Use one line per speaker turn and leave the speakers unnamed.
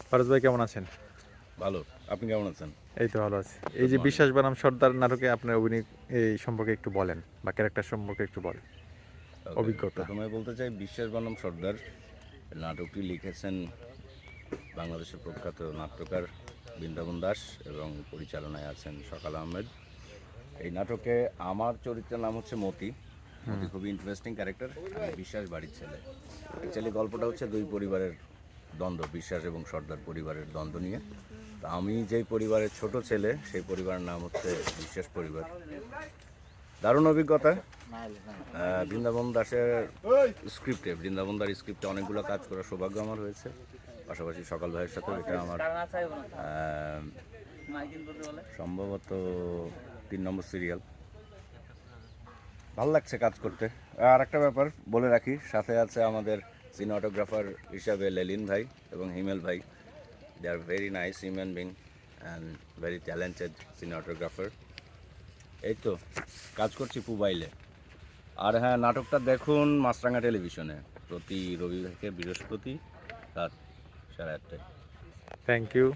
ফারুজ ভাই কেমন আছেন?
ভালো। আপনি কেমন আছেন?
এই তো ভালো আছি। এই
গুড
যে
মর্নিং।
বিশ্বাস বনাম সর্দার নাটকে আপনার অভিনয় এই সম্পর্কে একটু বলেন বা ক্যারেক্টার সম্পর্কে একটু বলেন।
ওকে।
অভিজ্ঞতা।
প্রথমে বলতে চাই বিশ্বাস বনাম সর্দার নাটকটি লিখেছেন বাংলাদেশের প্রখ্যাত নাট্যকার বৃন্দাবন দাস এবং পরিচালনায় আছেন সকাল আহমেদ। এই নাটকে আমার চরিত্রের নাম হচ্ছে মতি। মতি খুবই ইন্টারেস্টিং ক্যারেক্টার। আমি বিশ্বাস বাড়ির ছেলে। অ্যাকচুয়ালি গল্পটা হচ্ছে দুই পরিবারের দ্বন্দ্ব, বিশ্বাস এবং সর্দার পরিবারের দ্বন্দ্ব নিয়ে। তো আমি যেই পরিবারের ছোট ছেলে সেই পরিবারের নাম হচ্ছে বিশ্বাস পরিবার। দারুণ অভিজ্ঞতা। বৃন্দাবন দাসের বৃন্দাবন দার স্ক্রিপ্টে অনেকগুলো কাজ করার সৌভাগ্য আমার হয়েছে। পাশাপাশি সকাল ভাইয়ের সাথেও এটা আমার সম্ভবত 3 নম্বর সিরিয়াল। ভালো লাগছে কাজ করতে। আর একটা ব্যাপার বলে রাখি, সাথে আছে আমাদের সিনেমাটোগ্রাফার হিসাবে লেলিন ভাই এবং হিমেল ভাই। They are very nice human being and very talented cinematographer. এই তো কাজ করছি পুবাইলে। আর হ্যাঁ, নাটকটা দেখুন মাছরাঙা টেলিভিশনে প্রতি রবি থেকে বৃহস্পতি রাত 8:30টায়।
Thank you.